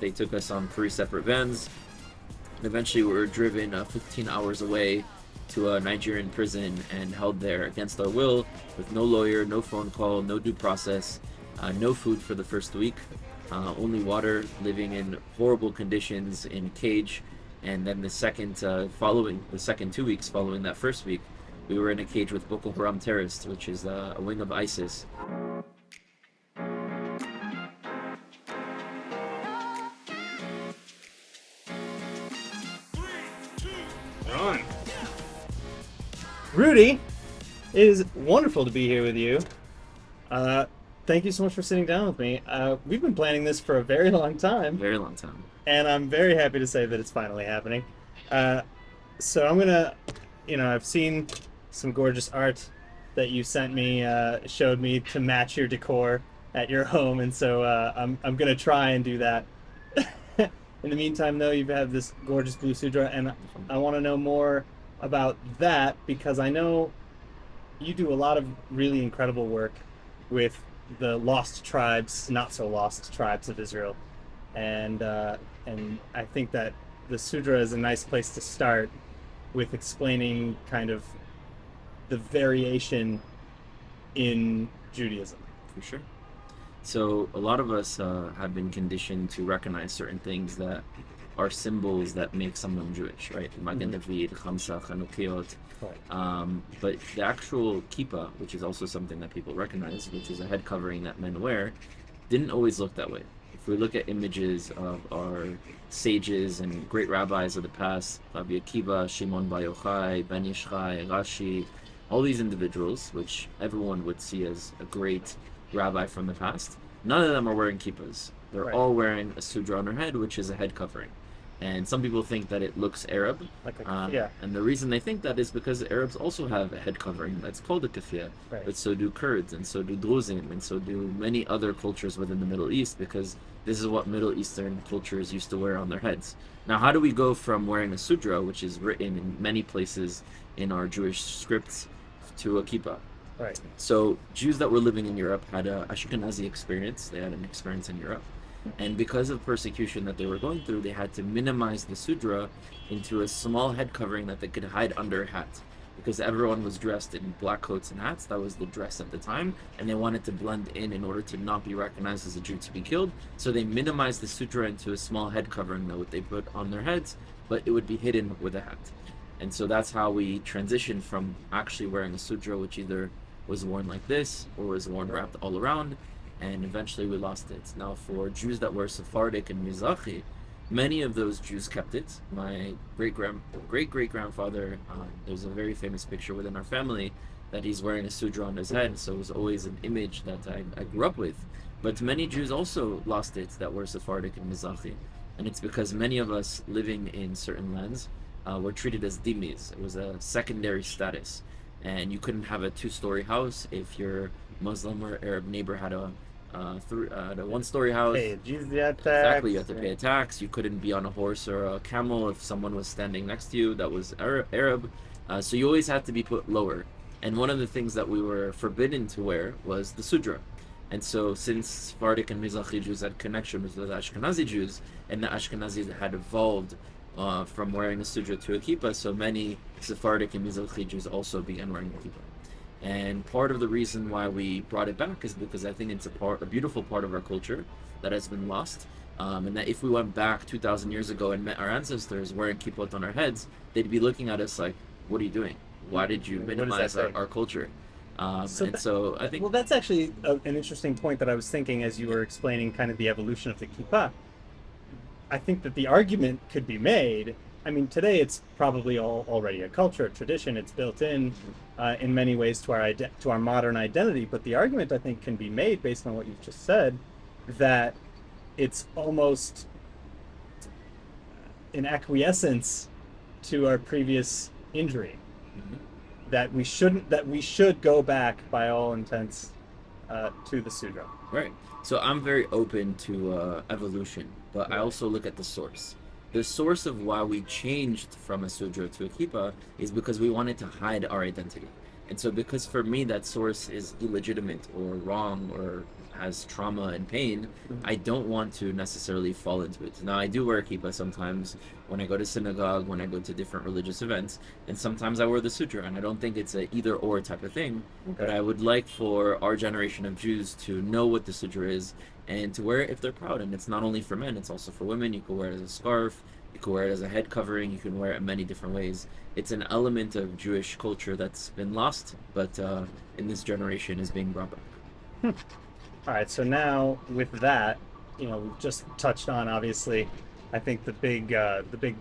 They took us on 3 separate vans, and eventually we were driven 15 hours away to a Nigerian prison and held there against our will, with no lawyer, no phone call, no due process, no food for the first week, only water, living in horrible conditions in a cage. And then following the second 2 weeks following that first week, we were in a cage with Boko Haram terrorists, which is a wing of ISIS. On. Rudy, it is wonderful to be here with you. Thank you so much for sitting down with me. We've been planning this for a very long time, Very long time. and I'm very happy to say that it's finally happening. Uh, so I'm gonna, I've seen some gorgeous art that you sent me, showed me to match your decor at your home, and so I'm gonna try and do that. In the meantime, though, you've had this gorgeous blue sudra, and I want to know more about that because I know you do a lot of really incredible work with the lost tribes, not so lost tribes of Israel, and I think that the sudra is a nice place to start with explaining kind of the variation in Judaism. For sure. So a lot of us have been conditioned to recognize certain things that are symbols that make someone Jewish, right? Magen David, Chamsa, Chanukiot. But the actual kippah, which is also something that people recognize, which is a head covering that men wear, didn't always look that way. If we look at images of our sages and great rabbis of the past, Rabbi Akiva, Shimon Bar Yochai, Ben Yishchai, Rashi, all these individuals, which everyone would see as a great rabbi from the past, none of them are wearing kippahs. They're Right. all wearing a sudra on their head, which is a head covering. And some people think that it looks Arab. Yeah. And the reason they think that is because Arabs also have a head covering that's called a keffiyeh. Right. But so do Kurds, and so do Druzim, and so do many other cultures within the Middle East, because this is what Middle Eastern cultures used to wear on their heads. Now, how do we go from wearing a sudra, which is written in many places in our Jewish scripts, to a kippah? Right. So Jews that were living in Europe had a Ashkenazi experience. They had an experience in Europe. And because of persecution that they were going through, they had to minimize the sudra into a small head covering that they could hide under a hat. Because everyone was dressed in black coats and hats, that was the dress at the time, and they wanted to blend in order to not be recognized as a Jew to be killed. So they minimized the sudra into a small head covering that they put on their heads, but it would be hidden with a hat. And so that's how we transitioned from actually wearing a sudra, which either was worn like this or was worn wrapped all around, and eventually we lost it. Now, for Jews that were Sephardic and Mizrahi, many of those Jews kept it. My great great grandfather, there's a very famous picture within our family that he's wearing a sudra on his head, so it was always an image that I grew up with. But many Jews also lost it that were Sephardic and Mizrahi, and it's because many of us living in certain lands were treated as dhimmis. It was a secondary status, and you couldn't have a 2-story house if your Muslim or Arab neighbor had a one-story house. Hey, jizya tax. Exactly, you had to pay a tax. You couldn't be on a horse or a camel if someone was standing next to you that was Arab. So you always had to be put lower. And one of the things that we were forbidden to wear was the sudra. And so since Sephardic and Mizrahi Jews had connection with the Ashkenazi Jews, and the Ashkenazis had evolved from wearing a sudra to a kippah, so many Sephardic and Mizrahi Jews also began wearing a kippah. And part of the reason why we brought it back is because I think it's a beautiful part of our culture that has been lost. And that if we went back 2,000 years ago and met our ancestors wearing kippot on our heads, they'd be looking at us like, "What are you doing? Why did you minimize our culture?" So I think, well, that's actually an interesting point that I was thinking as you were explaining kind of the evolution of the kippah. I think that the argument could be made. I mean, today it's probably already a culture, a tradition. It's built in many ways to our modern identity. But the argument I think can be made based on what you've just said, that it's almost an acquiescence to our previous injury. That we should go back by all intents to the sudra. right. So I'm very open to evolution, but I also look at the source. The source of why we changed from a sudra to a kippah is because we wanted to hide our identity. And so because for me that source is illegitimate or wrong or has trauma and pain, I don't want to necessarily fall into it. Now, I do wear a kippah sometimes when I go to synagogue, when I go to different religious events, and sometimes I wear the sutra, and I don't think it's a either or type of thing. Okay. But I would like for our generation of Jews to know what the sutra is and to wear it if they're proud. And it's not only for men; it's also for women. You can wear it as a scarf, you can wear it as a head covering, you can wear it in many different ways. It's an element of Jewish culture that's been lost, but in this generation is being brought back. All right, so now with that, we've just touched on obviously, I think the big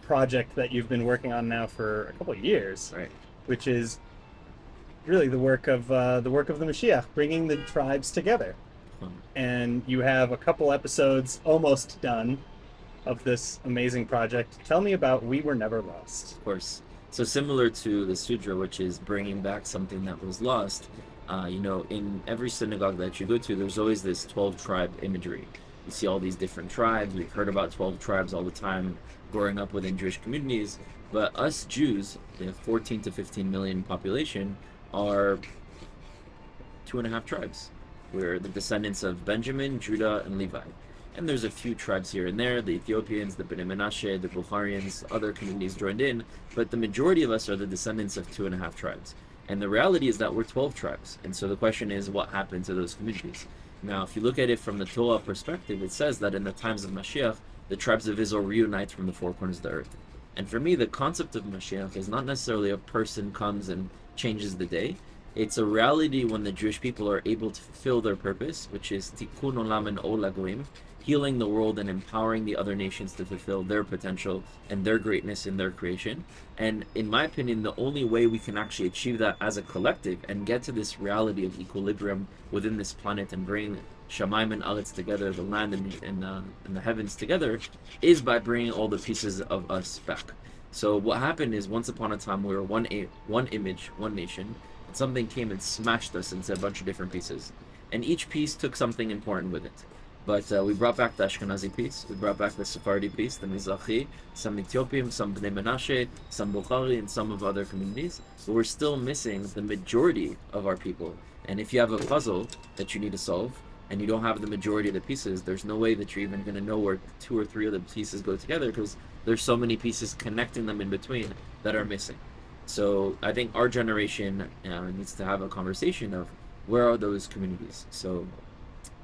project that you've been working on now for a couple of years, Right. which is really the work of the Mashiach, bringing the tribes together. And you have a couple episodes almost done of this amazing project. Tell me about We Were Never Lost. Of course. So similar to the Sudra, which is bringing back something that was lost, in every synagogue that you go to, there's always this 12 tribe imagery. You see all these different tribes. We've heard about 12 tribes all the time growing up within Jewish communities. But us Jews, the 14 to 15 million population, are 2.5 tribes. We're the descendants of Benjamin, Judah, and Levi. And there's a few tribes here and there, the Ethiopians, the Bnei Menashe, the Bukharians, other communities joined in, but the majority of us are the descendants of 2.5 tribes. And the reality is that we're 12 tribes. And so the question is, what happened to those communities? Now, if you look at it from the Torah perspective, it says that in the times of Mashiach, the tribes of Israel reunite from the four corners of the earth. And for me, the concept of Mashiach is not necessarily a person comes and changes the day. It's a reality when the Jewish people are able to fulfill their purpose, which is tikkun olam and ol hagoyim, healing the world and empowering the other nations to fulfill their potential and their greatness in their creation. And in my opinion, the only way we can actually achieve that as a collective and get to this reality of equilibrium within this planet and bring Shamayim and Aretz together, the land and the heavens together, is by bringing all the pieces of us back. So what happened is, once upon a time, we were one image, one nation, and something came and smashed us into a bunch of different pieces. And each piece took something important with it. But we brought back the Ashkenazi piece, we brought back the Sephardi piece, the Mizrahi, some Ethiopian, some Bnei Menashe, some Bukhari, and some of other communities. But we're still missing the majority of our people. And if you have a puzzle that you need to solve, and you don't have the majority of the pieces, there's no way that you're even going to know where 2 or 3 of the pieces go together, because there's so many pieces connecting them in between that are missing. So I think our generation needs to have a conversation of where are those communities. So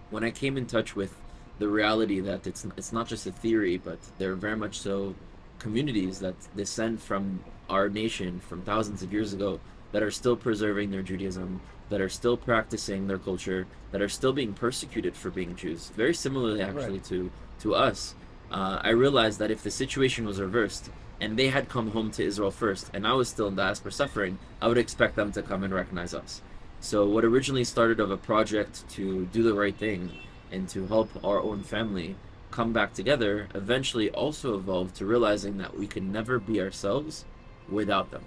when I came in touch with the reality that it's not just a theory, but they're very much so communities that descend from our nation from thousands of years ago, that are still preserving their Judaism, that are still practicing their culture, that are still being persecuted for being Jews. Very similarly, actually, Right. to us. I realized that if the situation was reversed and they had come home to Israel first, and I was still in diaspora suffering, I would expect them to come and recognize us. So what originally started of a project to do the right thing and to help our own family come back together, eventually also evolved to realizing that we can never be ourselves without them.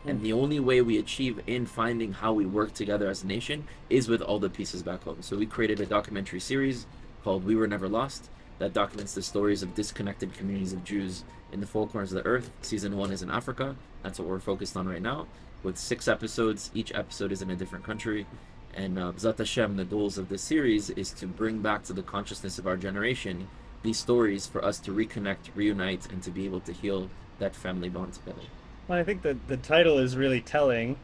And the only way we achieve in finding how we work together as a nation is with all the pieces back home. So we created a documentary series called We Were Never Lost that documents the stories of disconnected communities of Jews in the four corners of the earth. Season 1 is in Africa. That's what we're focused on right now, with 6 episodes. Each episode is in a different country. And B'zat Hashem, the goals of this series is to bring back to the consciousness of our generation these stories for us to reconnect, reunite, and to be able to heal that family bond together. Well, I think that the title is really telling,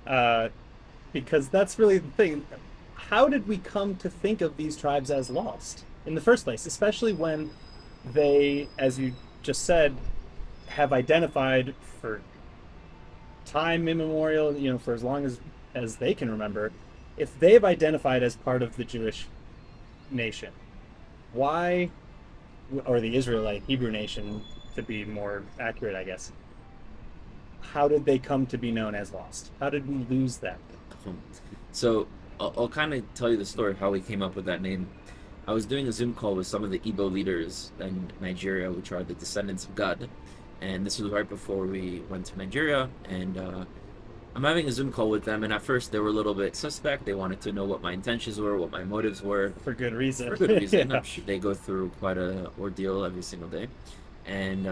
because that's really the thing. How did we come to think of these tribes as lost in the first place, especially when they, as you just said, have identified for time immemorial, for as long as they can remember, if they've identified as part of the Jewish nation, why, or the Israelite Hebrew nation, to be more accurate, I guess, how did they come to be known as lost? How did we lose them? So I'll kind of tell you the story of how we came up with that name. I was doing a Zoom call with some of the Igbo leaders in Nigeria, which are the descendants of God. And this was right before we went to Nigeria. And I'm having a Zoom call with them. And at first they were a little bit suspect. They wanted to know what my intentions were, what my motives were. For good reason. For good reason. Yeah. They go through quite a ordeal every single day. And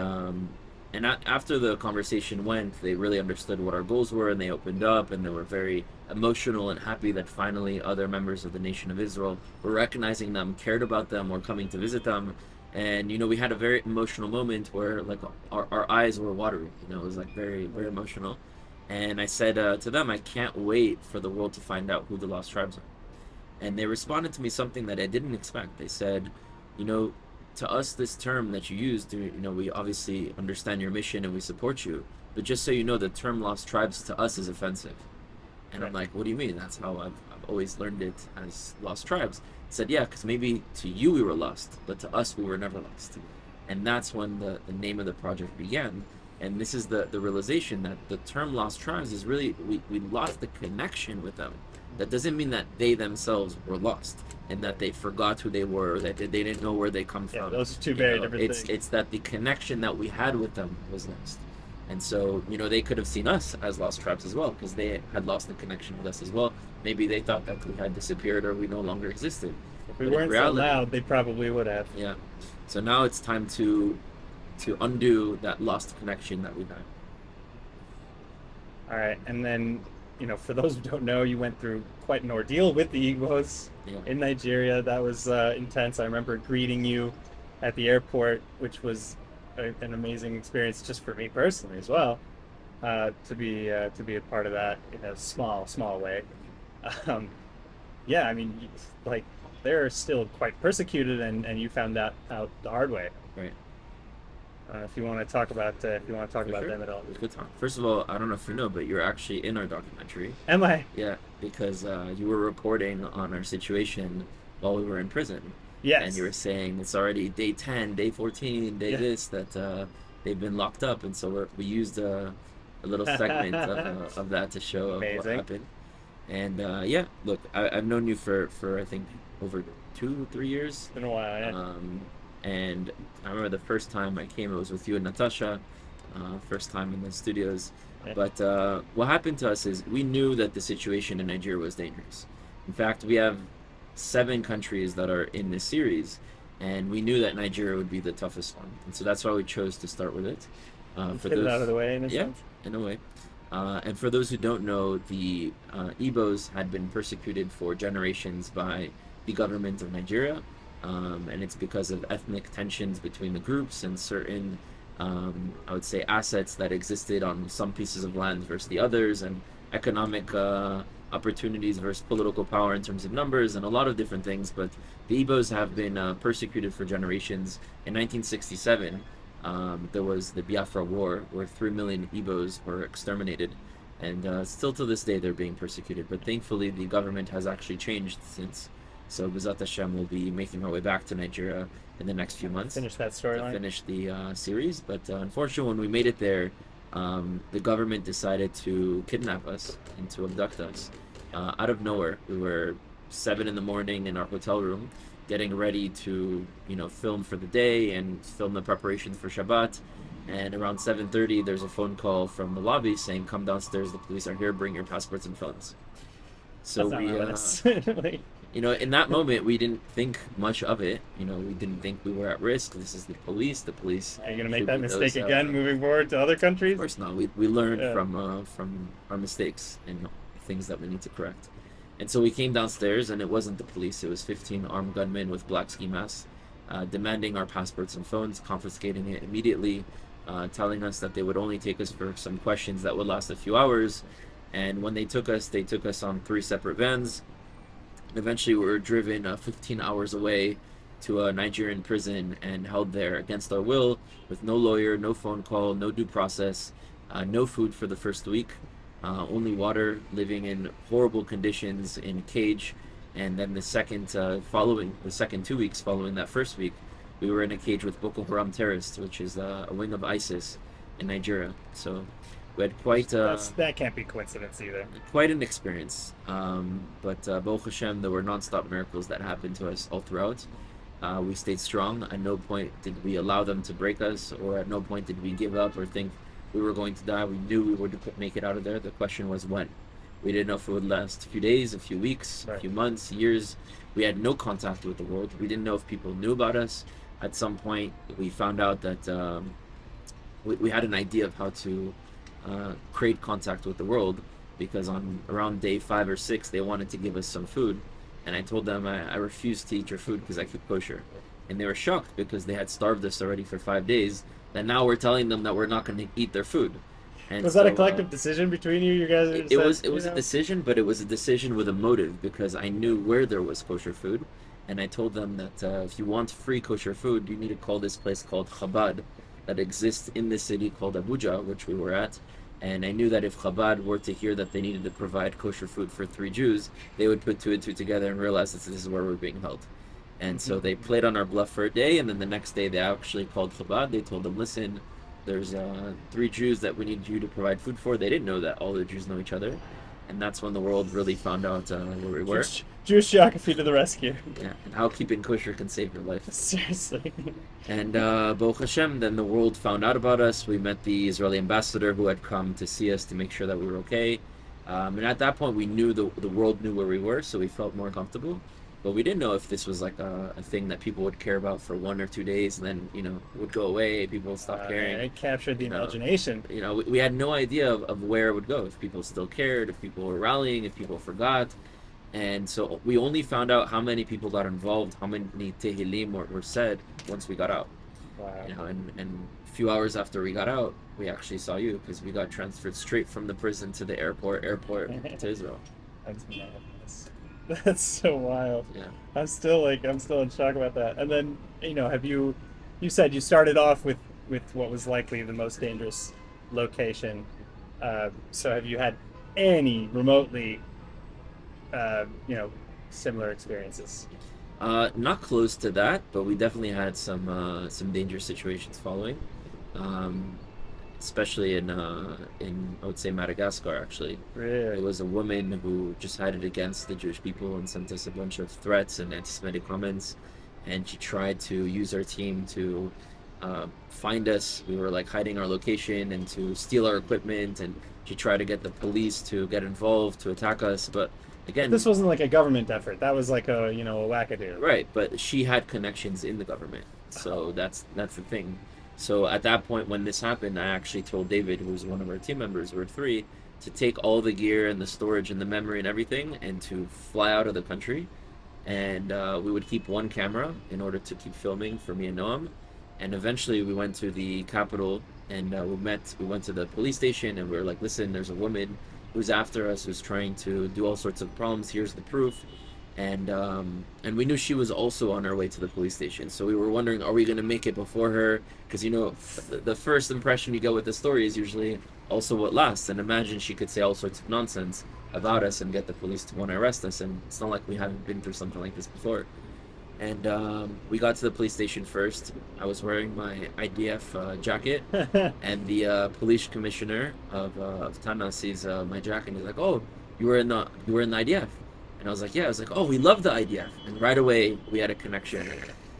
And after the conversation went, they really understood what our goals were, and they opened up, and they were very emotional and happy that finally other members of the nation of Israel were recognizing them, cared about them, were coming to visit them. And we had a very emotional moment where like our eyes were watery. It was like very very emotional. And I said to them, I can't wait for the world to find out who the lost tribes are. And they responded to me something that I didn't expect. They said, you know, to us, this term that you used, we obviously understand your mission and we support you. But just so you know, the term lost tribes to us is offensive. And I'm like, what do you mean? That's how I've always learned it, as lost tribes. He said, yeah, because maybe to you we were lost, but to us we were never lost. And that's when the name of the project began. And this is the realization that the term lost tribes is really, we lost the connection with them. That doesn't mean that they themselves were lost and that they forgot who they were, or that they didn't know where they come Yeah, from. those are two very different things. It's that the connection that we had with them was lost. And so, they could have seen us as lost tribes as well, because they had lost the connection with us as well. Maybe they thought that we had disappeared or we no longer existed. If we But in weren't reality, so loud, they probably would have. yeah. So now it's time to undo that lost connection that we had. All right, and then, for those who don't know, you went through quite an ordeal with the Igbos Yeah. in Nigeria. That was intense. I remember greeting you at the airport, which was an amazing experience just for me personally as well. To be a part of that in a small way. Um, yeah, I mean, like they're still quite persecuted, and you found that out the hard way. Right. If you want to talk about For sure. them at all. Good time. First of all, I don't know if you know, but you're actually in our documentary. Am I? Yeah, because you were reporting on our situation while we were in prison. Yes. And you were saying it's already day 10, day 14, day Yeah. this, that they've been locked up. And so we used a little segment of that to show what Amazing. happened. And yeah, look, I've known you for I think over 2-3 years. It's been a while. Yeah. And I remember the first time I came, it was with you and Natasha, first time in the studios. Yeah. But what happened to us is we knew that the situation in Nigeria was dangerous. In fact, we have 7 countries that are in this series, and we knew that Nigeria would be the toughest one. And so that's why we chose to start with it. Let's get it out of the way in a sense. In a way. And for those who don't know, the Igbos had been persecuted for generations by the government of Nigeria. And it's because of ethnic tensions between the groups and certain, I would say, assets that existed on some pieces of land versus the others, and economic opportunities versus political power in terms of numbers, and a lot of different things. But the Igbos have been persecuted for generations. In 1967, there was the Biafra War, where 3 million Igbos were exterminated. And still to this day, they're being persecuted. But thankfully, the government has actually changed since. So B'ezrat Hashem will be making our way back to Nigeria in the next few months. Finish that To storyline. finish the series. But unfortunately, when we made it there, the government decided to kidnap us and to abduct us out of nowhere. We were 7 in the morning in our hotel room, getting ready to film for the day and film the preparations for Shabbat. And around 7:30, there's a phone call from the lobby saying, "Come downstairs. The police are here. Bring your passports and phones." So That's not we, ominous. in that moment, we didn't think much of it. We didn't think we were at risk. This is the police. The police. Are you gonna make should that be mistake those, again moving forward to other countries? Of course not. We learned Yeah. from our mistakes and things that we need to correct. And so we came downstairs, and it wasn't the police. It was 15 armed gunmen with black ski masks, demanding our passports and phones, confiscating it immediately, telling us that they would only take us for some questions that would last a few hours. And when they took us on 3 separate vans. Eventually, we were driven 15 hours away to a Nigerian prison and held there against our will, with no lawyer, no phone call, no due process, no food for the first week, only water, living in horrible conditions in a cage. And then the second 2 weeks following that first week, we were in a cage with Boko Haram terrorists, which is a wing of ISIS in Nigeria. So we had That can't be coincidence either. quite an experience. But Baruch Hashem, there were nonstop miracles that happened to us all throughout. We stayed strong. At no point did we allow them to break us, or at no point did we give up or think we were going to die. We knew we would make it out of there. The question was when. We didn't know if it would last a few days, a few weeks, a Right. few months, years. We had no contact with the world. We didn't know if people knew about us. At some point, we found out that we had an idea of how to create contact with the world, because on around day 5 or 6 they wanted to give us some food, and I told them I refused to eat your food because I keep kosher, and they were shocked because they had starved us already for 5 days. And now we're telling them that we're not going to eat their food, and Was that a so collective decision between you? You guys it was a decision, but it was a decision with a motive, because I knew where there was kosher food, and I told them that if you want free kosher food, you need to call this place called Chabad, that exists in the city called Abuja, which we were at. And I knew that if Chabad were to hear that they needed to provide kosher food for 3 Jews, they would put two and two together and realize that this is where we're being held. And so they played on our bluff for a day, and then the next day they actually called Chabad. They told them, listen, there's 3 Jews that we need you to provide food for. They didn't know that all the Jews know each other. And that's when the world really found out where we were. Jewish geography to the rescue. Yeah, and how keeping kosher can save your life. Seriously. And Baruch Hashem, then the world found out about us. We met the Israeli ambassador who had come to see us to make sure that we were okay. And at that point, we knew the world knew where we were, so we felt more comfortable. But we didn't know if this was like a thing that people would care about for 1 or 2 days, and then would go away. People would stop caring. It captured the You know, imagination. We had no idea of where it would go. If people still cared, if people were rallying, if people forgot. And so we only found out how many people got involved, how many Tehillim were said once we got out. Wow. And a few hours after we got out, we actually saw you, because we got transferred straight from the prison to the airport to Israel. That's madness. That's so wild. Yeah. I'm still in shock about that. And then, you said you started off with what was likely the most dangerous location. So have you had any remotely, similar experiences? Not close to that, but we definitely had some dangerous situations following, especially in I would say Madagascar. Actually, Really? it was a woman who just had it against the Jewish people and sent us a bunch of threats and anti-Semitic comments, and she tried to use our team to find us. We were like hiding our location, and to steal our equipment, and she tried to get the police to get involved to attack us, but again, This wasn't like a government effort. That was like a wackadoo. right, but she had connections in the government, so that's the thing. So at that point, when this happened, I actually told David, who was one of our team members, we were 3, to take all the gear and the storage and the memory and everything, and to fly out of the country. And we would keep one camera in order to keep filming for me and Noam. And eventually, we went to the capital, and we went to the police station, and we were like, listen, there's a woman who's after us, who's trying to do all sorts of problems. Here's the proof. And we knew she was also on her way to the police station. So we were wondering, are we going to make it before her? Because, the first impression you get with the story is usually also what lasts. And imagine she could say all sorts of nonsense about us and get the police to want to arrest us. And it's not like we haven't been through something like this before. And we got to the police station first. I was wearing my IDF jacket, and the police commissioner of Tana sees my jacket, and he's like, "Oh, you were in the IDF," and I was like, "Yeah." I was like, "Oh, we love the IDF," and right away we had a connection.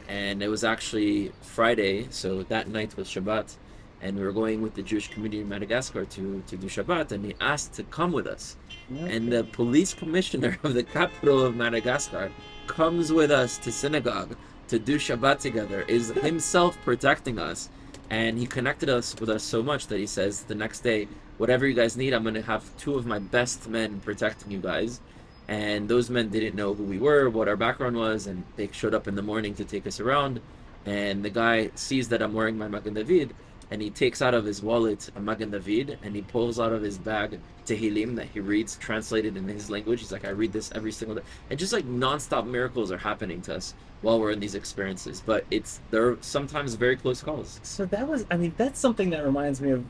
And it was actually Friday, so that night was Shabbat, and we were going with the Jewish community in Madagascar to do Shabbat, and he asked to come with us. Okay. And the police commissioner of the capital of Madagascar comes with us to synagogue to do Shabbat together, is himself protecting us, and he connected us with us so much that he says the next day, whatever you guys need, I'm going to have 2 of my best men protecting you guys. And those men didn't know who we were, what our background was, and they showed up in the morning to take us around. And the guy sees that I'm wearing my Magen David, and he takes out of his wallet a Magen David, and he pulls out of his bag Tehillim that he reads, translated in his language. He's like, I read this every single day. And just like nonstop miracles are happening to us while we're in these experiences. But they're sometimes very close calls. So that's something that reminds me of.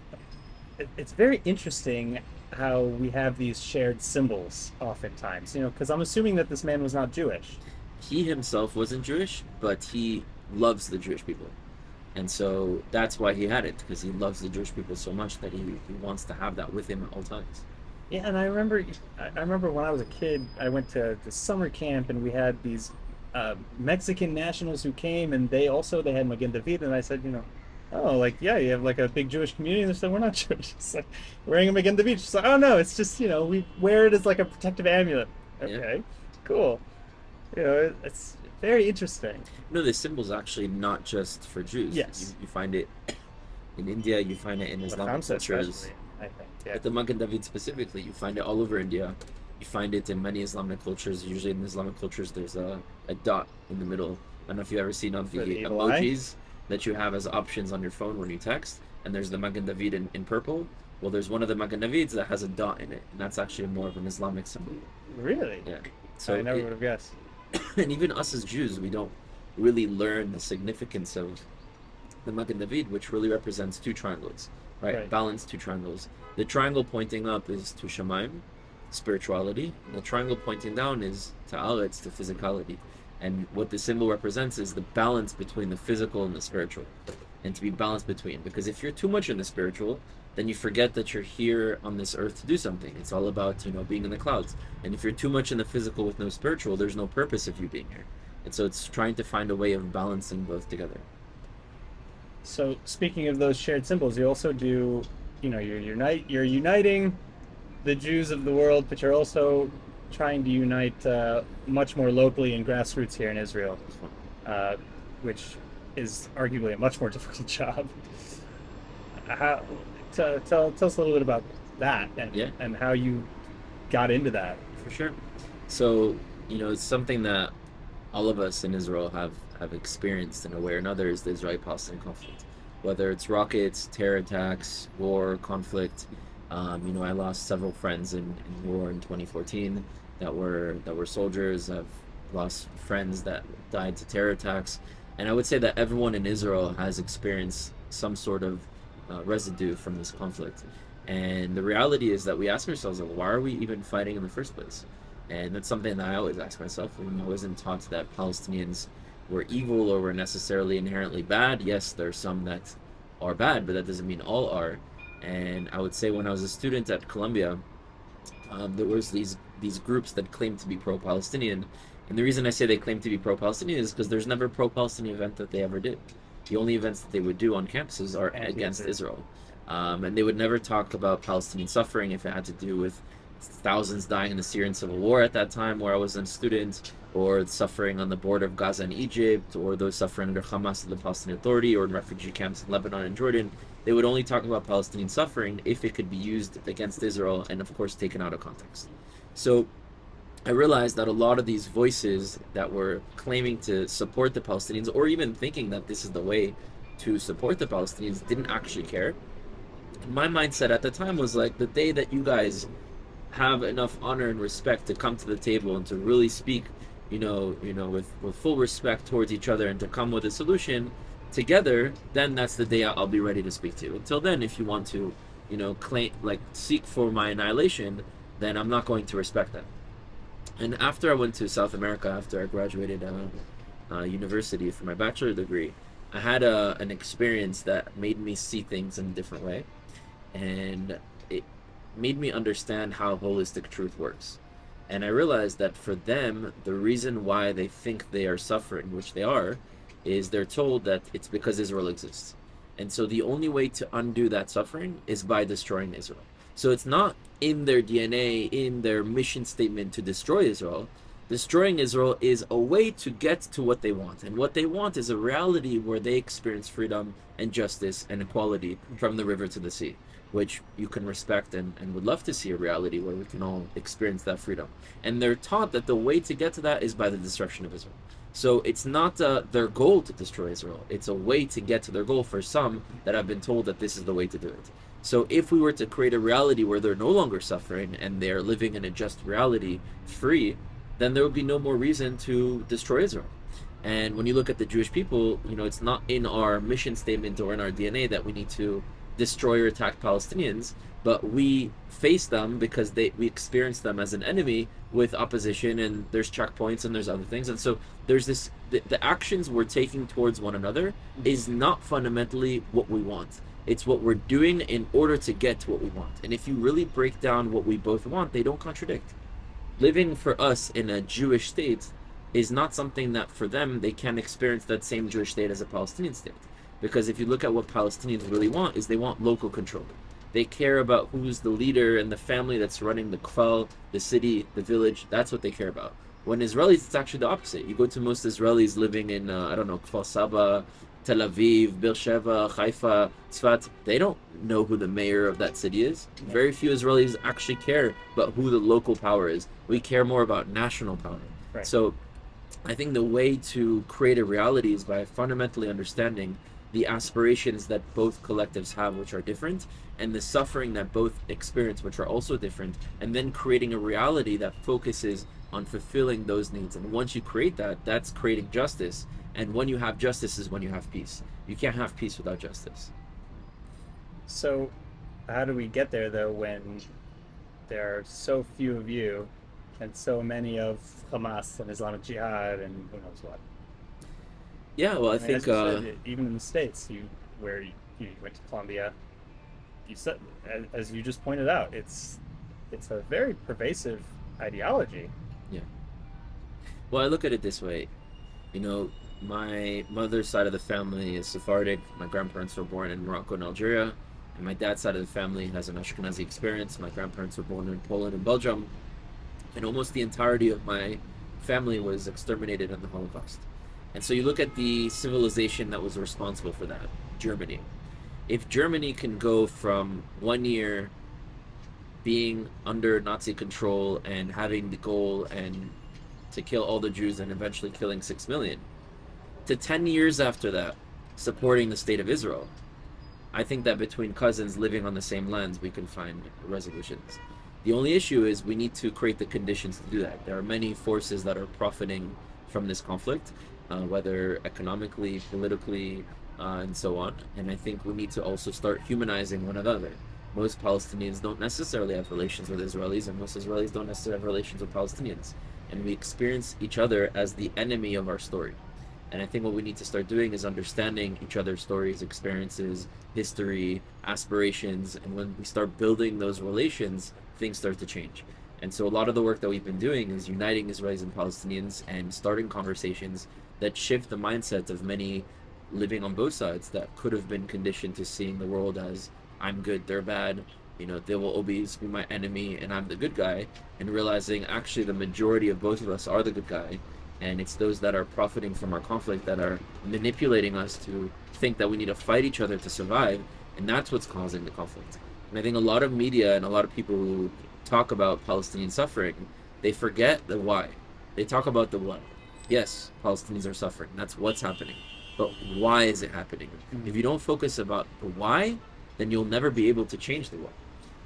It's very interesting how we have these shared symbols oftentimes. Because I'm assuming that this man was not Jewish. He himself wasn't Jewish, but he loves the Jewish people. And so that's why he had it, because he loves the Jewish people so much that he wants to have that with him at all times. Yeah, and I remember when I was a kid, I went to the summer camp, and we had these Mexican nationals who came, and they had Magen David, and I said, oh, like, yeah, you have like a big Jewish community, and they said, we're not Jewish. It's like, wearing a Magen David. She's like, oh no, it's just, we wear it as like a protective amulet. Okay, yeah. Cool. It's very interesting. No, the symbol's actually not just for Jews. Yes. You find it In India, you find it in The Islamic Khamsa cultures. especially, I think. Yeah. But the Magen David specifically, you find it all over India. You find it in many Islamic cultures. Usually in Islamic cultures, there's a dot in the middle. I don't know if you've ever seen of For the the evil eye? emojis that you have as options on your phone when you text, and there's the Magen David in purple. Well, there's one of the Magen Davids that has a dot in it, and that's actually more of an Islamic symbol. Really? Yeah. I So never would have guessed. and even us as Jews, we don't really learn the significance of the Magen David, which really represents two triangles, right? Right. Balanced two triangles. The triangle pointing up is to Shemaim, spirituality. The triangle pointing down is to Aretz, to physicality. And what the symbol represents is the balance between the physical and the spiritual, and to be balanced between. Because if you're too much in the spiritual, then you forget that you're here on this earth to do something. It's all about, being in the clouds. And if you're too much in the physical with no spiritual, there's no purpose of you being here. And so it's trying to find a way of balancing both together. So speaking of those shared symbols, you also do, you're uniting the Jews of the world, but you're also trying to unite much more locally and grassroots here in Israel, uh, which is arguably a much more difficult job. How, tell us a little bit about that Yeah. and how you got into that. For sure. So, it's something that all of us in Israel have experienced in a way or another is the Israeli-Palestinian conflict. Whether it's rockets, terror attacks, war, conflict. I lost several friends in war in 2014 that were soldiers. I've lost friends that died to terror attacks. And I would say that everyone in Israel has experienced some sort of residue from this conflict. And the reality is that we ask ourselves, like, why are we even fighting in the first place? And that's something that I always ask myself. I wasn't taught that Palestinians were evil or were necessarily inherently bad. Yes, there are some that are bad, but that doesn't mean all are. And I would say when I was a student at Columbia, there was these groups that claimed to be pro-Palestinian. And the reason I say they claim to be pro-Palestinian is because there's never a pro-Palestinian event that they ever did. The only events that they would do on campuses are against Israel. And they would never talk about Palestinian suffering if it had to do with thousands dying in the Syrian civil war at that time where I was a student, or suffering on the border of Gaza and Egypt, or those suffering under Hamas and the Palestinian Authority, or in refugee camps in Lebanon and Jordan. They would only talk about Palestinian suffering if it could be used against Israel and, of course, taken out of context. So I realized that a lot of these voices that were claiming to support the Palestinians, or even thinking that this is the way to support the Palestinians, didn't actually care. And my mindset at the time was like, the day that you guys have enough honor and respect to come to the table and to really speak, with full respect towards each other and to come with a solution together, then that's the day I'll be ready to speak to you. Until then, if you want to, claim, like, seek for my annihilation, then I'm not going to respect that. And after I went to South America, after I graduated university for my bachelor degree, I had an experience that made me see things in a different way, and it made me understand how holistic truth works. And I realized that for them, the reason why they think they are suffering, which they are, is they're told that it's because Israel exists. And so the only way to undo that suffering is by destroying Israel. So it's not in their DNA, in their mission statement to destroy Israel. Destroying Israel is a way to get to what they want. And what they want is a reality where they experience freedom and justice and equality from the river to the sea, which you can respect and would love to see a reality where we can all experience that freedom. And they're taught that the way to get to that is by the destruction of Israel. So it's not their goal to destroy Israel. It's a way to get to their goal for some that have been told that this is the way to do it. So if we were to create a reality where they're no longer suffering and they're living in a just reality, free, then there would be no more reason to destroy Israel. And when you look at the Jewish people, it's not in our mission statement or in our DNA that we need to destroy or attack Palestinians, but we face them because we experience them as an enemy with opposition, and there's checkpoints and there's other things. And so there's this, the actions we're taking towards one another is not fundamentally what we want. It's what we're doing in order to get to what we want. And if you really break down what we both want, they don't contradict. Living for us in a Jewish state is not something that for them, they can experience that same Jewish state as a Palestinian state. Because if you look at what Palestinians really want, is they want local control. They care about who's the leader and the family that's running the kfal, the city, the village. That's what they care about. When Israelis, it's actually the opposite. You go to most Israelis living in, Kfar Saba, Tel Aviv, Beersheba, Haifa, Tzfat, they don't know who the mayor of that city is. Very few Israelis actually care about who the local power is. We care more about national power. Right. So I think the way to create a reality is by fundamentally understanding the aspirations that both collectives have, which are different, and the suffering that both experience, which are also different, and then creating a reality that focuses on fulfilling those needs. And once you create that, that's creating justice. And when you have justice is when you have peace. You can't have peace without justice. So, how do we get there though when there are so few of you and so many of Hamas and Islamic Jihad and who knows what? Yeah, well, I I mean, think as you said, even in the States, where you went to Columbia, you said, as you just pointed out, it's a very pervasive ideology. yeah. Well, I look at it this way. You know, my mother's side of the family is Sephardic. My grandparents were born in Morocco and Algeria. And my dad's side of the family has an Ashkenazi experience. My grandparents were born in Poland and Belgium. And almost the entirety of my family was exterminated in the Holocaust. And so you look at the civilization that was responsible for that, Germany. If Germany can go from 1 year being under Nazi control and having the goal and to kill all the Jews and eventually killing 6 million, to 10 years after that, supporting the state of Israel, I think that between cousins living on the same lands, we can find resolutions. The only issue is we need to create the conditions to do that. There are many forces that are profiting from this conflict, whether economically, politically, and so on. And I think we need to also start humanizing one another. Most Palestinians don't necessarily have relations with Israelis, and most Israelis don't necessarily have relations with Palestinians. And we experience each other as the enemy of our story. And I think what we need to start doing is understanding each other's stories, experiences, history, aspirations, and when we start building those relations, things start to change. And so a lot of the work that we've been doing is uniting Israelis and Palestinians and starting conversations that shift the mindset of many living on both sides that could have been conditioned to seeing the world as I'm good, they're bad, you know, they will always be my enemy and I'm the good guy, and realizing actually the majority of both of us are the good guy, and it's those that are profiting from our conflict that are manipulating us to think that we need to fight each other to survive, and that's what's causing the conflict. And I think a lot of media and a lot of people who talk about Palestinian suffering, they forget the why. They talk about the what. Yes, Palestinians are suffering. That's what's happening. But why is it happening? If you don't focus about the why, then you'll never be able to change the why.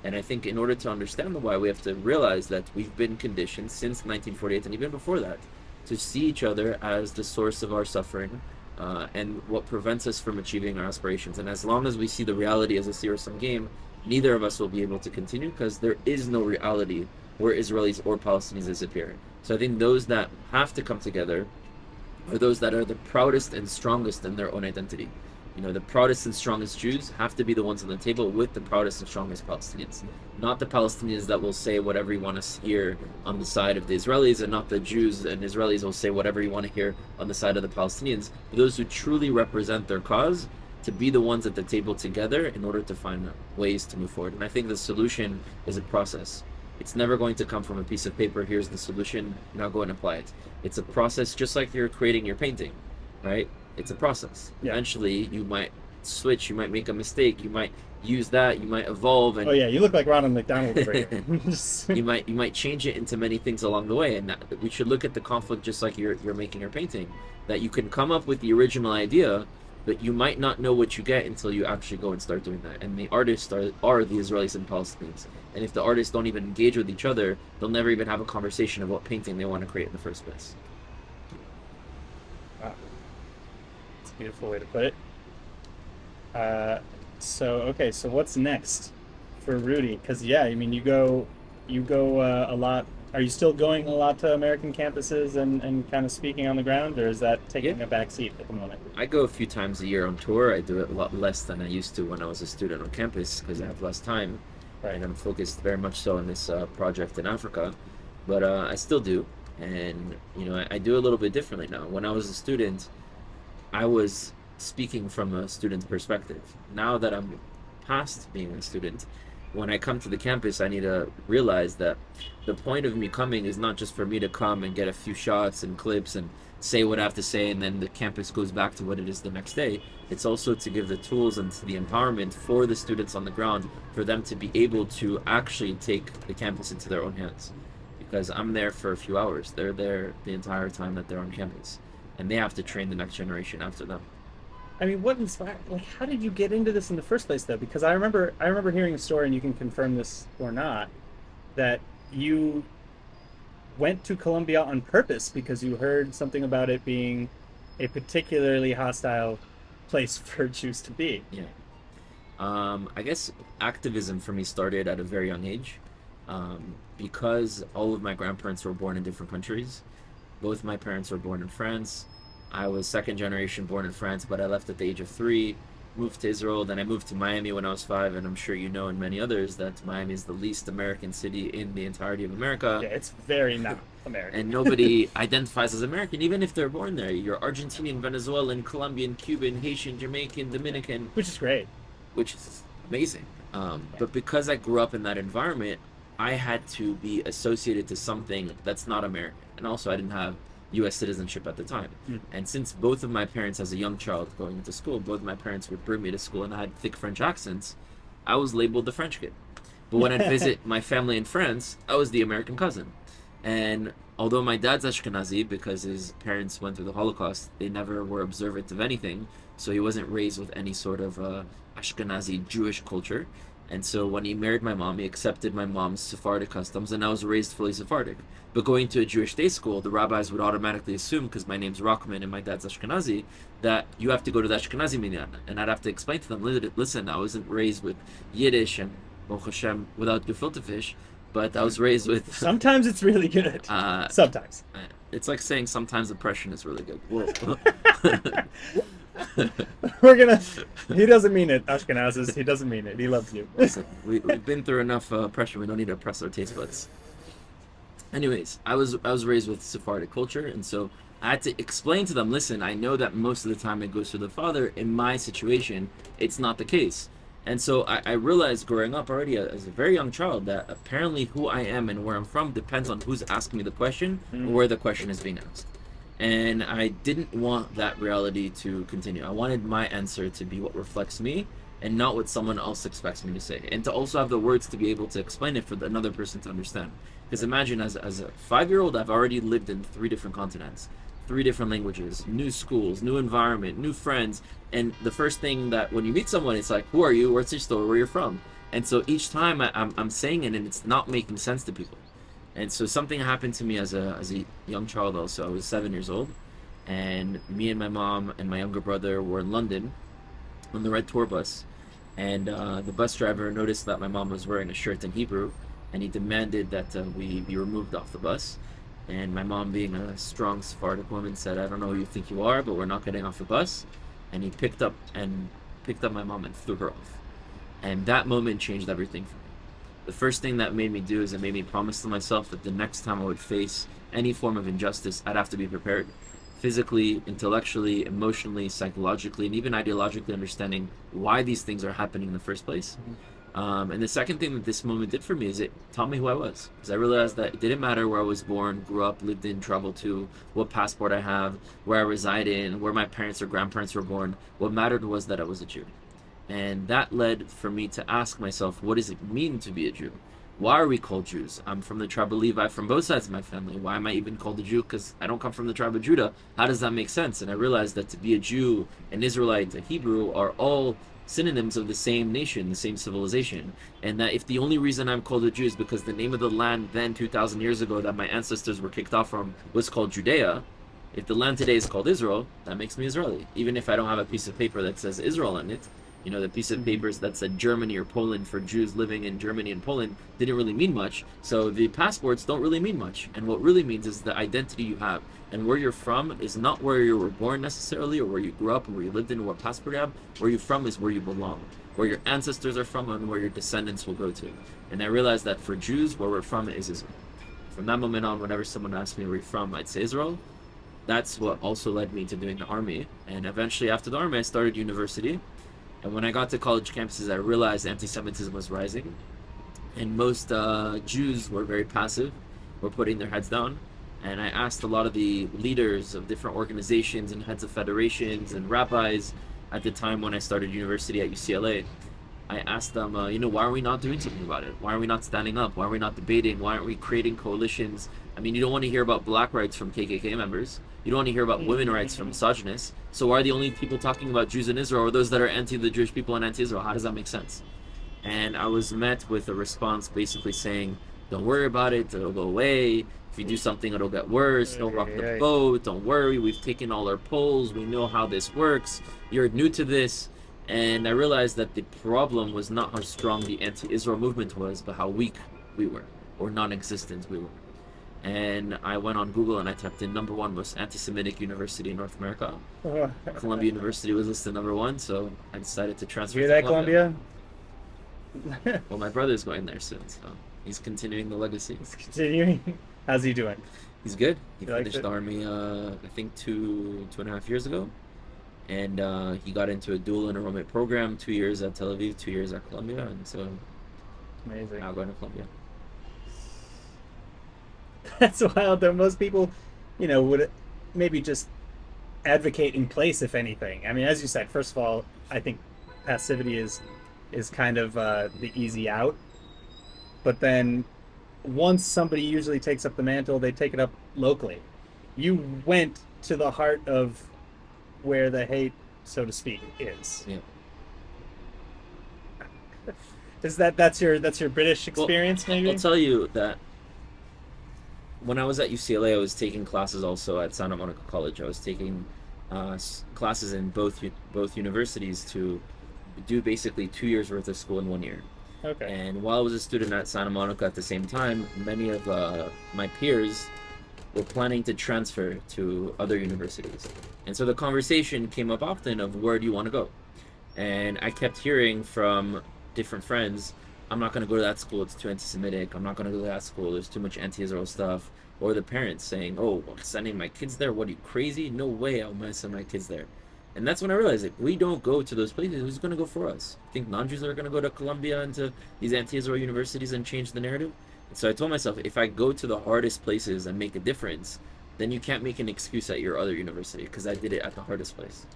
And I think in order to understand the why, we have to realize that we've been conditioned since 1948 and even before that to see each other as the source of our suffering and what prevents us from achieving our aspirations. And as long as we see the reality as a zero-sum game, neither of us will be able to continue because there is no reality where Israelis or Palestinians disappear. So I think those that have to come together are those that are the proudest and strongest in their own identity. You know, the proudest and strongest Jews have to be the ones on the table with the proudest and strongest Palestinians. Not the Palestinians that will say whatever you want to hear on the side of the Israelis, and not the Jews and Israelis will say whatever you want to hear on the side of the Palestinians. But those who truly represent their cause to be the ones at the table together in order to find ways to move forward. And I think the solution is a process. It's never going to come from a piece of paper, here's the solution, now go and apply it. It's a process just like you're creating your painting, right? It's a process. Yeah. Eventually, you might switch, you might make a mistake, you might use that, you might evolve, and Oh yeah, you look like Ronald McDonald over here. you might change it into many things along the way. And that, we should look at the conflict just like you're making your painting. That you can come up with the original idea, but you might not know what you get until you actually go and start doing that. And the artists are the Israelis and Palestinians. And if the artists don't even engage with each other, they'll never even have a conversation of what painting they want to create in the first place. Wow. That's a beautiful way to put it. So what's next for Rudy? Because yeah, I mean, you go a lot. Are you still going a lot to American campuses and kind of speaking on the ground, or is that taking a back seat at the moment? I go a few times a year on tour. I do it a lot less than I used to when I was a student on campus because I have less time. Right. And I'm focused very much so on this project in Africa. But I still do. And, you know, I do a little bit differently now. When I was a student, I was speaking from a student's perspective. Now that I'm past being a student, when I come to the campus, I need to realize that the point of me coming is not just for me to come and get a few shots and clips and say what I have to say, and then the campus goes back to what it is the next day. It's also to give the tools and the empowerment for the students on the ground for them to be able to actually take the campus into their own hands. Because I'm there for a few hours. They're there the entire time that they're on campus. And they have to train the next generation after them. I mean, what inspired? Like, how did you get into this in the first place, though? Because I remember hearing a story, and you can confirm this or not, that you went to Colombia on purpose because you heard something about it being a particularly hostile place for Jews to be. Yeah. I guess activism for me started at a very young age. Because all of my grandparents were born in different countries. Both my parents were born in France. I was second generation born in France, but I left at the age of 3, moved to Israel, then I moved to Miami when I was 5, and I'm sure you know, and many others, that Miami is the least American city in the entirety of America. Yeah, it's very not American. And nobody identifies as American, even if they're born there. You're Argentinian, Venezuelan, Colombian, Cuban, Haitian, Jamaican, Dominican, Which is great. which is amazing. But because I grew up in that environment, I had to be associated to something that's not American. And also, I didn't have U.S. citizenship at the time. And since both of my parents, as a young child going into school, both my parents would bring me to school and I had thick French accents, I was labeled the French kid. But when I'd visit my family in France, I was the American cousin. And although my dad's Ashkenazi, because his parents went through the Holocaust, they never were observant of anything. So he wasn't raised with any sort of Ashkenazi Jewish culture. And so when he married my mom, he accepted my mom's Sephardic customs, and I was raised fully Sephardic. But going to a Jewish day school, the rabbis would automatically assume, because my name's Rochman and my dad's Ashkenazi, that you have to go to the Ashkenazi minyan. And I'd have to explain to them, listen, I wasn't raised with Yiddish and Baruch Hashem without gefilte fish, but I was raised with... Sometimes it's really good. Sometimes. It's like saying sometimes oppression is really good. Whoa. He doesn't mean it, Ashkenazis. He doesn't mean it. He loves you. Listen, we've been through enough pressure. We don't need to oppress our taste buds. Anyways, I was raised with Sephardic culture, and so I had to explain to them, listen, I know that most of the time it goes through the father. In my situation, it's not the case. And so I realized growing up already as a very young child that apparently who I am and where I'm from depends on who's asking me the question or where the question is being asked. And I didn't want that reality to continue. I wanted my answer to be what reflects me and not what someone else expects me to say. And to also have the words to be able to explain it for another person to understand. Because imagine, as a 5-year-old, I've already lived in 3 different continents, 3 different languages, new schools, new environment, new friends. And the first thing that when you meet someone, it's like, who are you? What's your story? Where you're from? And so each time I'm saying it and it's not making sense to people. And so something happened to me as a young child also. I was 7 years old, and me and my mom and my younger brother were in London on the red tour bus. And the bus driver noticed that my mom was wearing a shirt in Hebrew, and he demanded that we be removed off the bus. And my mom, being a strong Sephardic woman, said, I don't know who you think you are, but we're not getting off the bus. And he picked up my mom and threw her off. And that moment changed everything for me. The first thing that made me do is it made me promise to myself that the next time I would face any form of injustice, I'd have to be prepared. Physically, intellectually, emotionally, psychologically, and even ideologically understanding why these things are happening in the first place. And the second thing that this moment did for me is it taught me who I was. Because I realized that it didn't matter where I was born, grew up, lived in, traveled to, what passport I have, where I reside in, where my parents or grandparents were born. What mattered was that I was a Jew. And that led for me to ask myself, what does it mean to be a Jew? Why are we called Jews? I'm from the tribe of Levi from both sides of my family. Why am I even called a Jew? Because I don't come from the tribe of Judah. How does that make sense? And I realized that to be a Jew, an Israelite, a Hebrew are all synonyms of the same nation, the same civilization. And that if the only reason I'm called a Jew is because the name of the land then 2,000 years ago that my ancestors were kicked off from was called Judea, if the land today is called Israel, that makes me Israeli. Even if I don't have a piece of paper that says Israel on it, you know, the piece of papers that said Germany or Poland for Jews living in Germany and Poland didn't really mean much. So the passports don't really mean much. And what really means is the identity you have. And where you're from is not where you were born necessarily, or where you grew up, or where you lived in, or what passport you have. Where you're from is where you belong. Where your ancestors are from and where your descendants will go to. And I realized that for Jews, where we're from is Israel. From that moment on, whenever someone asked me where you're from, I'd say Israel. That's what also led me to doing the army. And eventually after the army, I started university. And when I got to college campuses, I realized anti-Semitism was rising. and most Jews were very passive, were putting their heads down. And I asked a lot of the leaders of different organizations and heads of federations and rabbis at the time when I started university at UCLA. I asked them, why are we not doing something about it? Why are we not standing up? Why are we not debating? Why aren't we creating coalitions? I mean, you don't want to hear about black rights from KKK members. You don't want to hear about women rights from misogynists. So why are the only people talking about Jews in Israel or those that are anti the Jewish people and anti-Israel? How does that make sense? And I was met with a response basically saying, "Don't worry about it; it'll go away. If you do something, it'll get worse. Don't rock the boat. Don't worry. We've taken all our polls. We know how this works. You're new to this." And I realized that the problem was not how strong the anti-Israel movement was, but how weak we were, or non-existent we were. And I went on Google and I typed in number one most anti-Semitic university in North America. Columbia University was listed number one, so I decided to transfer Hear to that, Columbia? Well, my brother's going there soon, so he's continuing the legacy. He's continuing. How's he doing? He's good. He You liked finished it? the army, I think two and a half years ago, and he got into a dual enrollment program. 2 years at Tel Aviv, 2 years at Columbia, and so Amazing. now going to Columbia. That's wild, though. Most people, would maybe just advocate in place, if anything. I mean, as you said, first of all, I think passivity is kind of the easy out. But then once somebody usually takes up the mantle, they take it up locally. You went to the heart of where the hate, so to speak, is. Yeah. Is that's your British experience, maybe? I'll tell you that when I was at UCLA, I was taking classes also at Santa Monica College. I was taking classes in both universities to do basically 2 years worth of school in 1 year. Okay. And while I was a student at Santa Monica at the same time, many of my peers were planning to transfer to other universities. And so the conversation came up often of where do you want to go? And I kept hearing from different friends, I'm not going to go to that school, it's too anti-Semitic. I'm not going to go to that school, there's too much anti-Israel stuff. Or the parents saying, oh, sending my kids there? What, are you crazy? No way I'll send my kids there. And that's when I realized, like, we don't go to those places. Who's going to go for us? I think non-Jews are going to go to Columbia and to these anti-Israel universities and change the narrative. And so I told myself, if I go to the hardest places and make a difference, then you can't make an excuse at your other university because I did it at the hardest place.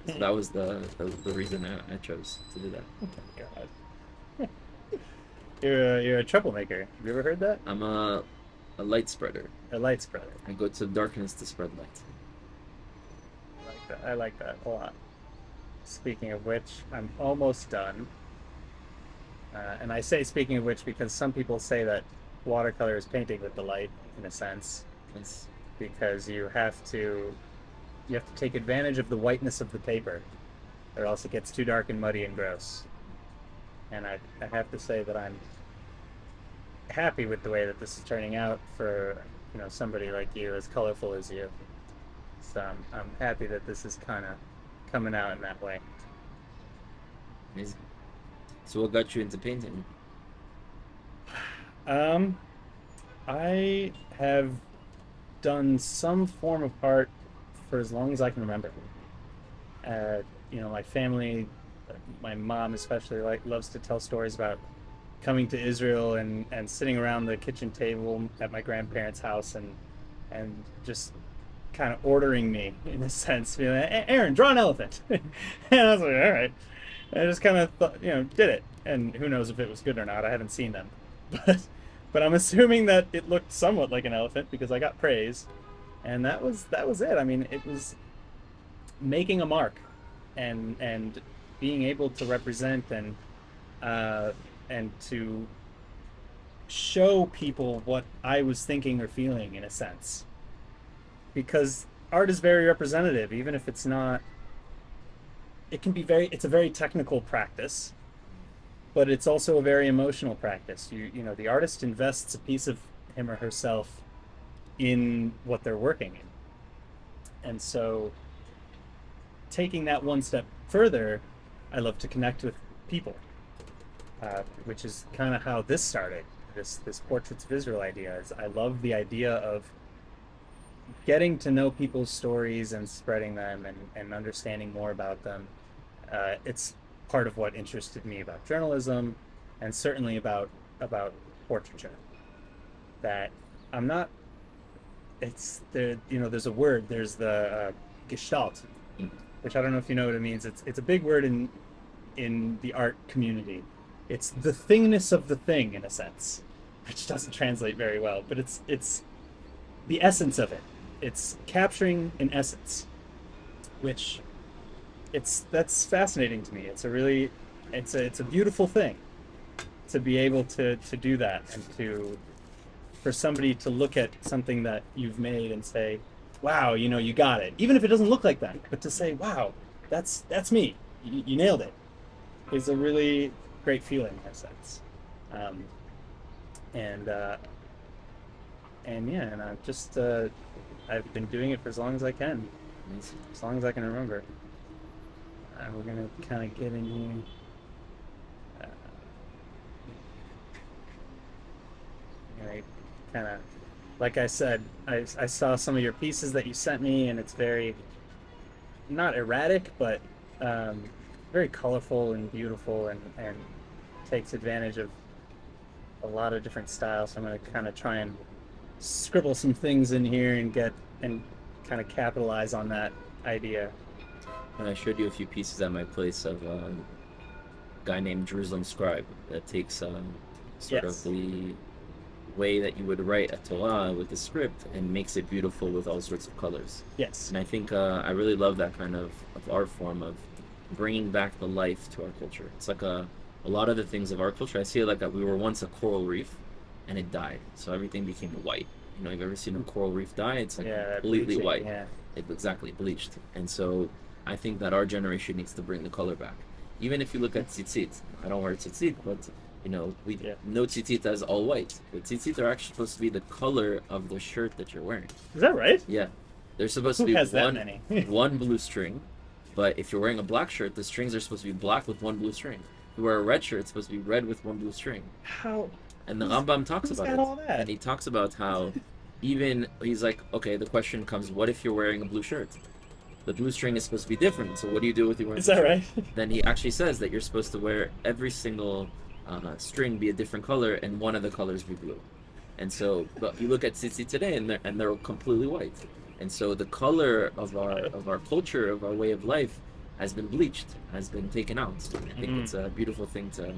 So that was the reason I chose to do that. Oh my God. You're a troublemaker. Have you ever heard that? I'm a light spreader. A light spreader. I go to darkness to spread light. I like that a lot. Speaking of which, I'm almost done. And I say speaking of which because some people say that watercolor is painting with the light, in a sense, Yes. because you have to take advantage of the whiteness of the paper, or else it gets too dark and muddy and gross. And I have to say that I'm happy with the way that this is turning out for somebody like you, as colorful as you. So I'm happy that this is kind of coming out in that way. Amazing. So what got you into painting? I have done some form of art for as long as I can remember. My family, my mom especially, loves to tell stories about coming to Israel and sitting around the kitchen table at my grandparents' house and just kind of ordering me, in a sense, being like, Aaron, draw an elephant. And I was like, all right. And I just kind of thought, did it. And who knows if it was good or not. I haven't seen them. But I'm assuming that it looked somewhat like an elephant because I got praise. And that was it. I mean, it was making a mark and being able to represent and to show people what I was thinking or feeling, in a sense. Because art is very representative, even if it's not. It's a very technical practice, but it's also a very emotional practice. The artist invests a piece of him or herself in what they're working in. And so taking that one step further, I love to connect with people, which is kind of how this started. This Portraits of Israel idea is I love the idea of getting to know people's stories and spreading them and understanding more about them. It's part of what interested me about journalism and certainly about about portraiture that I'm not. It's there. You know, there's a word. There's the Gestalt, Mm. which I don't know if you know what it means. It's a big word in the art community. It's the thingness of the thing in a sense, which doesn't translate very well, but it's the essence of it. It's capturing an essence, which that's fascinating to me. It's a beautiful thing to be able to do that, and to for somebody to look at something that you've made and say, wow, you know, you got it, even if it doesn't look like that, but to say, wow, that's me, you nailed it, is a really great feeling in a sense. um, and yeah, and I've been doing it for as long as I can, Amazing. as long as I can remember. We're gonna kind of get in here. Right, kind of, like I said, I saw some of your pieces that you sent me, and it's very not erratic, but very colorful and beautiful, and takes advantage of a lot of different styles. So I'm going to kind of try and scribble some things in here and kind of capitalize on that idea. And I showed you a few pieces at my place of a guy named Jerusalem Scribe that takes sort Yes. of the way that you would write a Torah with the script and makes it beautiful with all sorts of colors. Yes. And I think I really love that kind of art form of bringing back the life to our culture. It's like a lot of the things of our culture. I see it like we were once a coral reef, and it died, so everything became white. You know, you've ever seen a coral reef die? It's like Yeah, completely bleaching, white. yeah. It exactly bleached. And so I think that our generation needs to bring the color back. Even if you look at tzitzit, I don't wear tzitzit, but you know, we know tzitzit as all white. But tzitzit are actually supposed to be the color of the shirt that you're wearing. Is that right? Yeah, they're supposed Who to be has that many? one blue string. But if you're wearing a black shirt, the strings are supposed to be black with one blue string. If you wear a red shirt, it's supposed to be red with one blue string. How? And the Rambam talks who's about got it. all that? And he talks about how even he's like, okay, the question comes, what if you're wearing a blue shirt? The blue string is supposed to be different. So what do you do with your wearing? Is that shirt? right? Then he actually says that you're supposed to wear every single string be a different color, and one of the colors be blue. And so, but you look at tzitzit today, and they're completely white. And so the color of our culture, of our way of life, has been bleached, has been taken out. And I think it's a beautiful thing to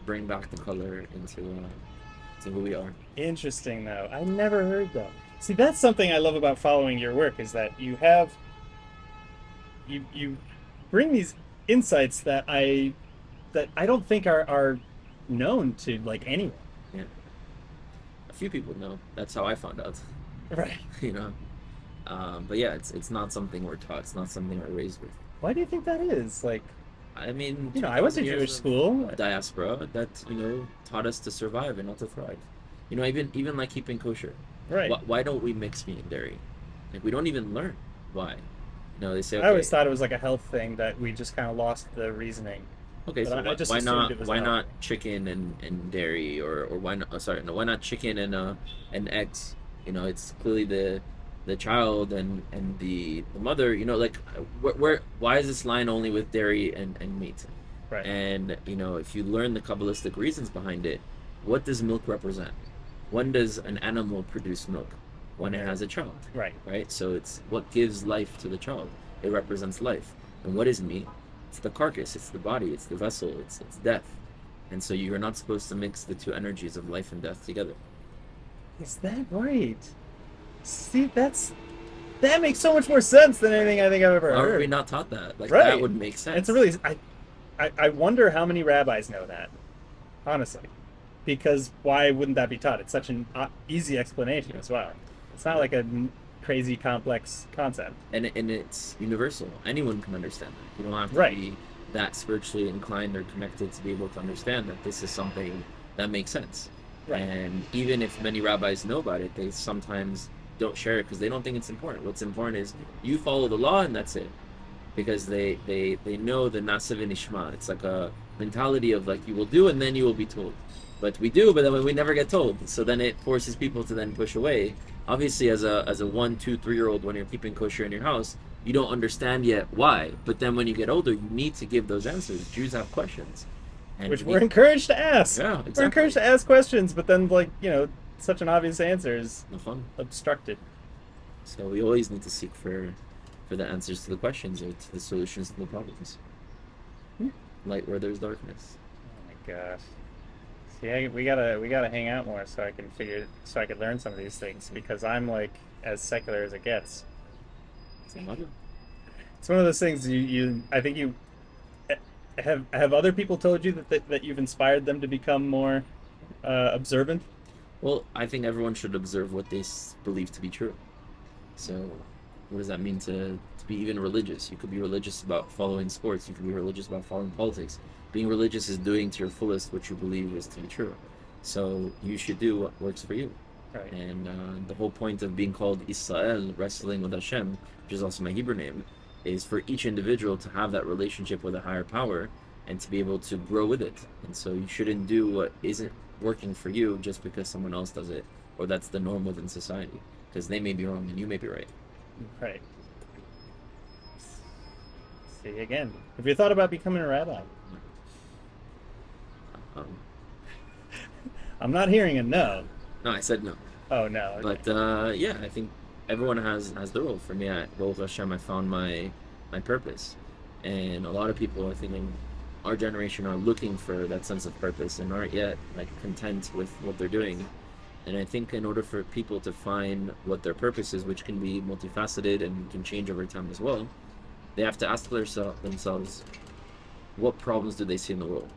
bring back the color into to who we are. Interesting, though. I never heard that. See, that's something I love about following your work, is that you bring these insights that I don't think are known to like anyone. Yeah, a few people know. That's how I found out. Right. You know, but yeah, it's not something we're taught. It's not something we're raised with. Why do you think that is? Like, I mean, you know, I went to 2,000 years Jewish of school. diaspora that, you know, taught us to survive and not to thrive. You know, even like keeping kosher. Right. Why don't we mix meat and dairy? Like, we don't even learn why. You know, they say, okay, I always thought it was like a health thing that we just kind of lost the reasoning. okay, but so I just why assumed not it was why healthy. not chicken and dairy, or why not? Oh, sorry, no, why not chicken and eggs? You know, it's clearly the child and the mother. You know, like why is this line only with dairy and meat? Right. And you know, if you learn the Kabbalistic reasons behind it, what does milk represent? When does an animal produce milk? When it has a child. Right. Right? So it's what gives life to the child. It represents life. And what is meat? It's the carcass, it's the body, it's the vessel, it's death. And so you're not supposed to mix the two energies of life and death together. Is that right? See, that makes so much more sense than anything I think I've ever Why heard. are we not taught that? Like, Right. that would make sense. It's a really I wonder how many rabbis know that, honestly, because why wouldn't that be taught? It's such an easy explanation as well. It's not like a crazy complex concept. And it's universal. Anyone can understand that. You don't have to Right. be that spiritually inclined or connected to be able to understand that this is something that makes sense. Right. And even if many rabbis know about it, they sometimes don't share it because they don't think it's important. What's important is you follow the law and that's it. Because they know the nasa v'nishma. It's like a mentality of like, you will do and then you will be told. But we do, but then we never get told. So then it forces people to then push away. Obviously, as a 1, 2, 3-year-old, when you're keeping kosher in your house, you don't understand yet why. But then when you get older, you need to give those answers. Jews have questions. And Which to we're be, encouraged to ask. yeah, We're encouraged exactly. to ask questions, but then, like, such an obvious answer is No fun. obstructed. So we always need to seek for the answers to the questions or to the solutions to the problems. Oh Light where there's darkness. my gosh. See, we gotta hang out more so I could learn some of these things because I'm like as secular as it gets. So matter. It's one of those things you I think you have other people told you that you've inspired them to become more observant. Well, I think everyone should observe what they believe to be true. So, what does that mean to be even religious? You could be religious about following sports. You could be religious about following politics. Being religious is doing to your fullest what you believe is to be true. So you should do what works for you. Right. And the whole point of being called Israel, wrestling with Hashem, which is also my Hebrew name, is for each individual to have that relationship with a higher power and to be able to grow with it. And so you shouldn't do what isn't working for you just because someone else does it or that's the norm within society because they may be wrong and you may be right. Right. See again. Have you thought about becoming a rabbi? Um, I'm not hearing a no. no, I said no. Oh no. Okay. But yeah, I think everyone has their role. For me, at Baruch Hashem, I found my purpose, and a lot of people, I think, in our generation, are looking for that sense of purpose and aren't yet like content with what they're doing. And I think in order for people to find what their purpose is, which can be multifaceted and can change over time as well, they have to ask themselves, what problems do they see in the world?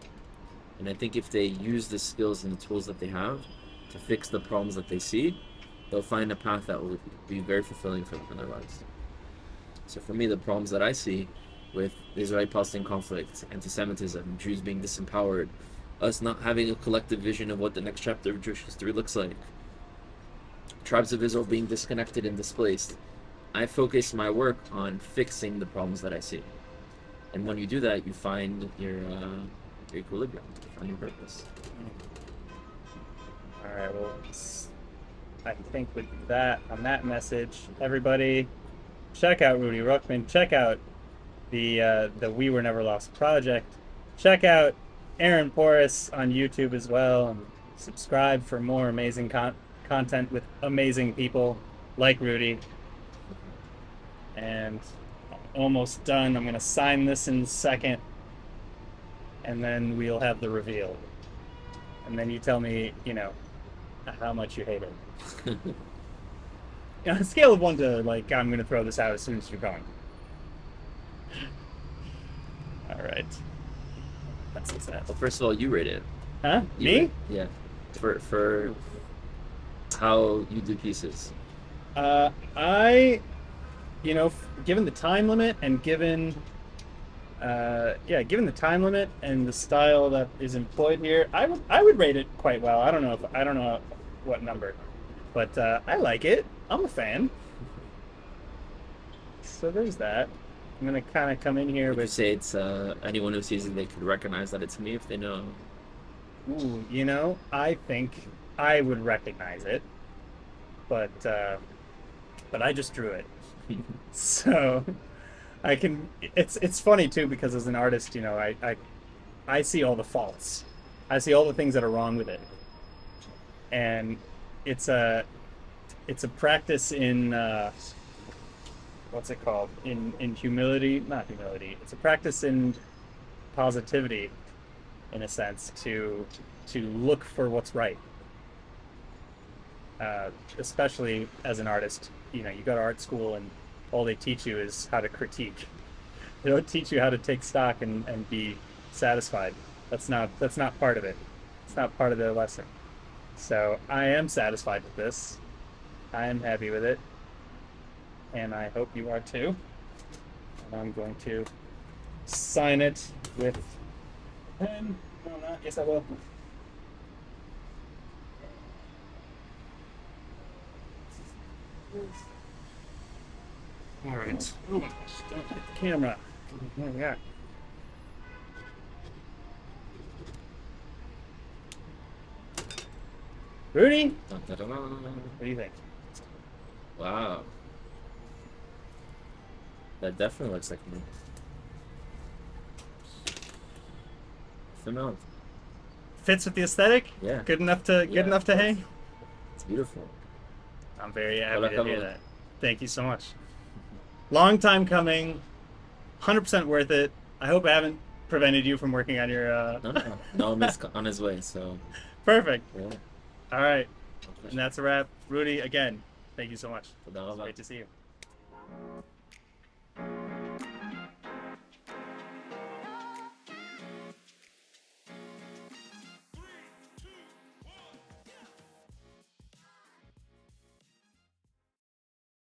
And I think if they use the skills and the tools that they have to fix the problems that they see, they'll find a path that will be very fulfilling for them in their lives. So for me, the problems that I see with the Israeli-Palestinian conflict, anti-Semitism, Jews being disempowered, us not having a collective vision of what the next chapter of Jewish history looks like, tribes of Israel being disconnected and displaced, I focus my work on fixing the problems that I see. And when you do that, you find your equilibrium, you find your purpose. All right. Well, I think with that on that message, everybody, check out Rudy Rochman. Check out the We Were Never Lost project. Check out Aaron Poris on YouTube as well, and subscribe for more amazing content with amazing people like Rudy. And almost done. I'm gonna sign this in a second, and then we'll have the reveal. And then you tell me, how much you hate it. On a scale of 1 to like, I'm gonna throw this out as soon as you're gone. All right. That's what's that. Well, first of all, you rate it. Huh? Me? Yeah. For how you do pieces. I, given the time limit and given the time limit and the style that is employed here, I would rate it quite well. I don't know what number, but I like it. I'm a fan. So there's that. I'm gonna kind of come in here Would you with. say it's anyone who sees it, they could recognize that it's me if they know? Ooh, I think I would recognize it, but I just drew it, so I can. It's funny too because as an artist, I see all the faults, I see all the things that are wrong with it, and it's a practice in what's it called in humility, not humility. It's a practice in positivity, in a sense, to look for what's right. Especially as an artist, you go to art school and all they teach you is how to critique. They don't teach you how to take stock and be satisfied. That's not part of it. It's not part of the lesson. So I am satisfied with this. I am happy with it. And I hope you are too. And I'm going to sign it with a pen. No, I'm not. Yes, I will. All right. Oh my gosh! Don't hit the camera. There we are. Rudy, Dun, dun, dun, dun. what do you think? Wow. That definitely looks like me. יפה מאוד. Fits with the aesthetic. Yeah. Good enough to Yeah, enough of to course. hang. It's beautiful. I'm very happy Hola, to hear Cabo. that. Thank you so much. Long time coming. 100% worth it. I hope I haven't prevented you from working on your. No, no, no. Noam is on his way, so Perfect. yeah. All right. My And pleasure. that's a wrap. Rudy, again, thank you so much. תודה It's רבה. great to see you.